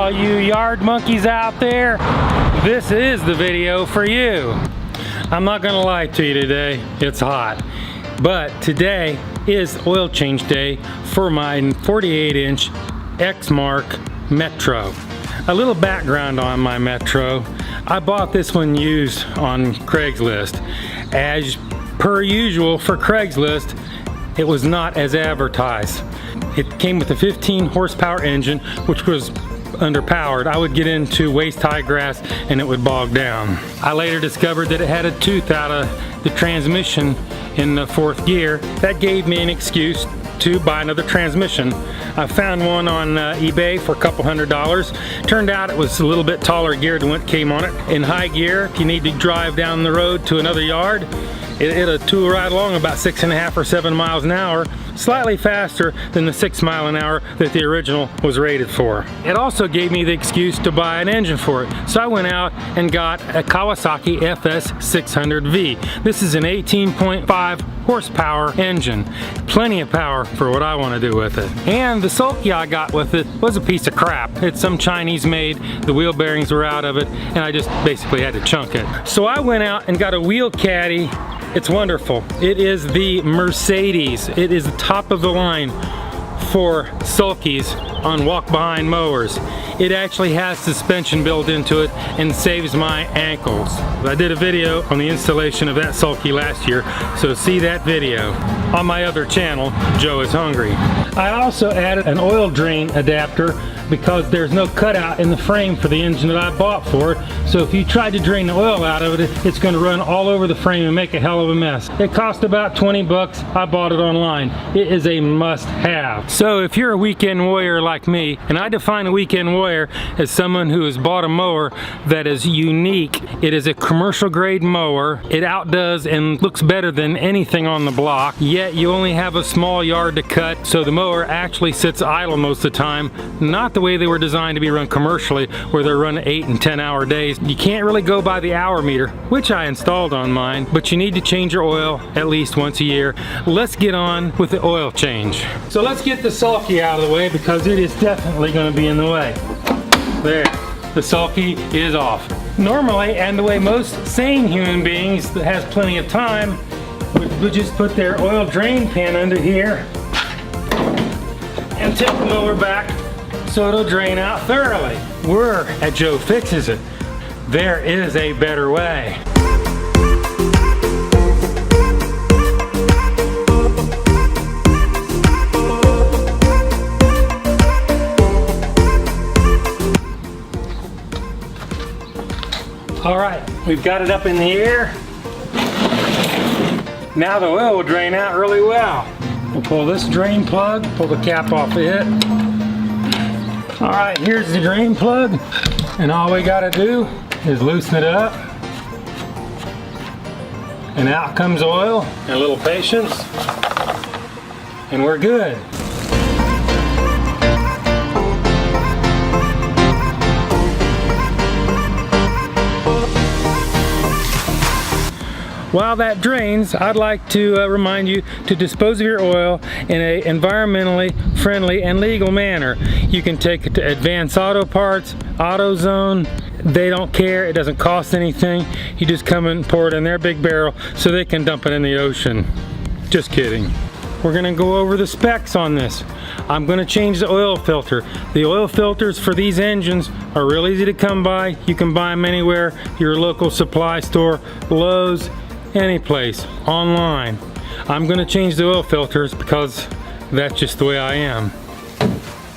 all you yard monkeys out there, this is the video for you. I'm not gonna lie to you today, it's hot. But today is oil change day for my 48-inch Exmark Metro. A little background on my Metro. I bought this one used on Craigslist. As per usual for Craigslist, it was not as advertised. It came with a 15 horsepower engine, which was underpowered. I would get into waist-high grass and it would bog down. I later discovered that it had a tooth out of the transmission in the 4th gear. That gave me an excuse to buy another transmission. I found one on eBay for a couple $100. Turned out it was a little bit taller gear than what came on it. In high gear, if you need to drive down the road to another yard, it'll tool right along about 6.5 or 7 miles an hour, slightly faster than the 6 mile an hour that the original was rated for. It also gave me the excuse to buy an engine for it. So I went out and got a Kawasaki FS600V. This is an 18.5 horsepower engine. Plenty of power for what I want to do with it. And the sulkie I got with it was a piece of crap. It's some Chinese made, the wheel bearings were out of it, and I just basically had to chunk it. So I went out and got a wheel caddy. It's wonderful. It is the Mercedes. It is the top of the line for sulkies on walk-behind mowers. It actually has suspension built into it and saves my ankles. I did a video on the installation of that sulkie last year, so see that video on my other channel, Joe is Hungry. I also added an oil drain adapter because there's no cutout in the frame for the engine that I bought for it. So if you tried to drain the oil out of it, it's going to run all over the frame and make a hell of a mess. It cost about 20 bucks. I bought it online. It is a must-have. So if you're a weekend warrior like me, and I define a weekend warrior as someone who has bought a mower that is unique. It is a commercial grade mower. It outdoes and looks better than anything on the block, yet you only have a small yard to cut, so the mower actually sits idle most of the time. Not the way they were designed to be run commercially, where they're run 8 and 10 hour days. You can't really go by the hour meter, which I installed on mine, but you need to change your oil at least once a year. Let's get on with the oil change. So let's get the sulkie out of the way because it is definitely going to be in the way. There, the sulkie is off. Normally, and the way most sane human beings that has plenty of time would just put their oil drain pan under here and tip the mower back so it'll drain out thoroughly. We're at Joe Fixes It. There is a better way. All right, we've got it up in the air. Now the oil will drain out really well. We'll pull this drain plug, pull the cap off of it. All right, here's the drain plug. And all we gotta do is loosen it up. And out comes oil, and a little patience, and we're good. While that drains, I'd like to remind you to dispose of your oil in an environmentally friendly and legal manner. You can take it to Advanced Auto Parts, AutoZone. They don't care, it doesn't cost anything. You just come and pour it in their big barrel so they can dump it in the ocean. Just kidding. We're gonna go over the specs on this. I'm gonna change the oil filter. The oil filters for these engines are real easy to come by. You can buy them anywhere, your local supply store, Lowe's, any place, online. I'm gonna change the oil filters because that's just the way I am.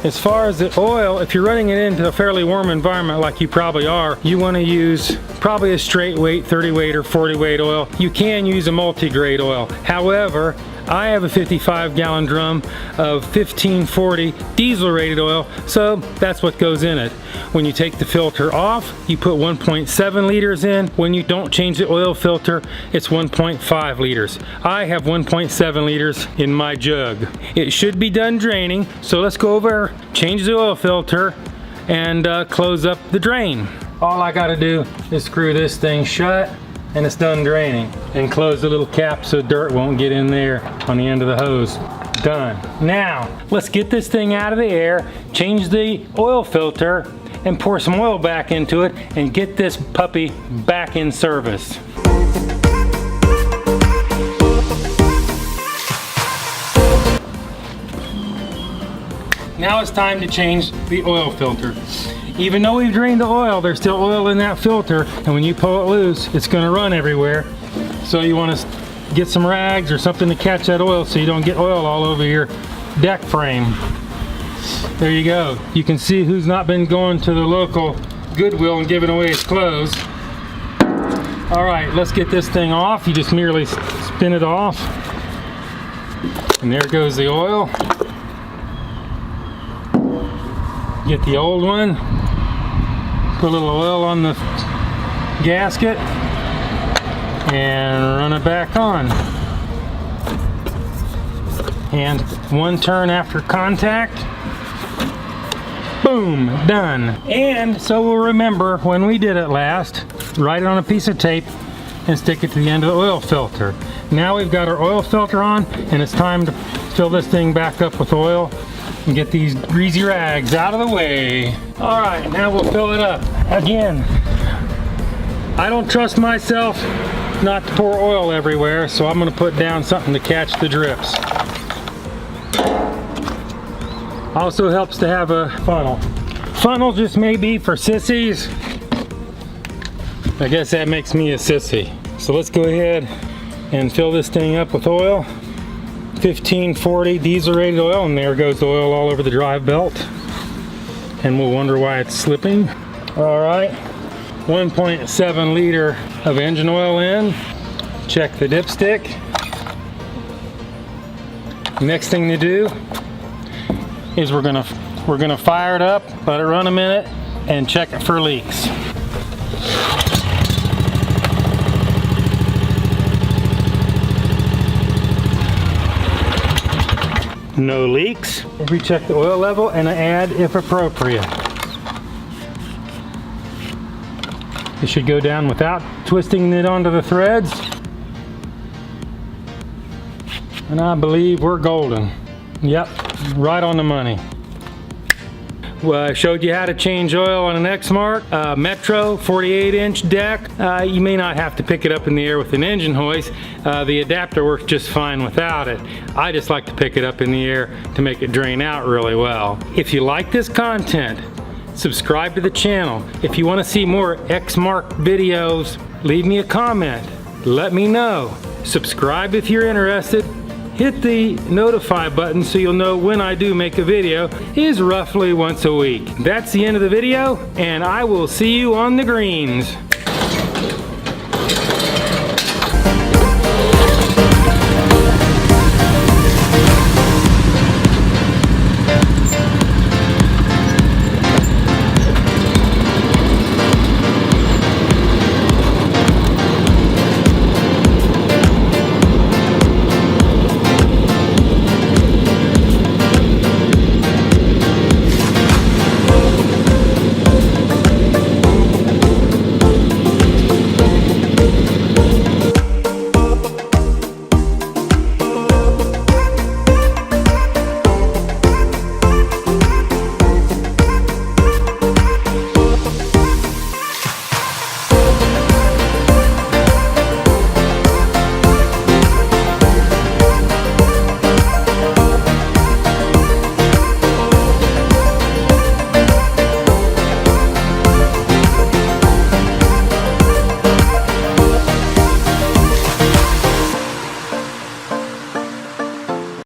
As far as the oil, if you're running it into a fairly warm environment like you probably are, you want to use probably a straight weight 30 weight or 40 weight oil. You can use a multi-grade oil. However, I have a 55-gallon drum of 1540 diesel rated oil, so that's what goes in it. When you take the filter off, you put 1.7 liters in. When you don't change the oil filter, it's 1.5 liters. I have 1.7 liters in my jug. It should be done draining, so let's go over, change the oil filter, and close up the drain. All I gotta do is screw this thing shut, and it's done draining. And close the little cap so dirt won't get in there on the end of the hose. Done. Now, let's get this thing out of the air, change the oil filter, and pour some oil back into it and get this puppy back in service. Now it's time to change the oil filter. Even though we've drained the oil, there's still oil in that filter, and when you pull it loose, it's going to run everywhere. So you want to get some rags or something to catch that oil so you don't get oil all over your deck frame. There you go. You can see who's not been going to the local Goodwill and giving away his clothes. All right, let's get this thing off. You just merely spin it off. And there goes the oil. Get the old one, put a little oil on the gasket, and run it back on. And one turn after contact, boom, done. And so we'll remember when we did it last, write it on a piece of tape and stick it to the end of the oil filter. Now we've got our oil filter on, and it's time to fill this thing back up with oil and get these greasy rags out of the way. All right, now we'll fill it up. Again, I don't trust myself not to pour oil everywhere, so I'm gonna put down something to catch the drips. Also helps to have a funnel. Funnel just may be for sissies. I guess that makes me a sissy. So let's go ahead and fill this thing up with oil. 1540 diesel rated oil, and there goes the oil all over the drive belt, and we'll wonder why it's slipping. All right, 1.7 liter of engine oil in. Check the dipstick. Next thing to do is we're gonna fire it up, let it run a minute, and check it for leaks. No leaks. Recheck the oil level and add if appropriate. It should go down without twisting it onto the threads. And I believe we're golden. Yep, right on the money. Well, I showed you how to change oil on an Exmark Metro 48-inch deck. You may not have to pick it up in the air with an engine hoist. The adapter works just fine without it. I just like to pick it up in the air to make it drain out really well. If you like this content, subscribe to the channel. If you want to see more Exmark videos, leave me a comment. Let me know. Subscribe if you're interested. Hit the notify button so you'll know when I do make a video. It is roughly once a week. That's the end of the video, and I will see you on the greens.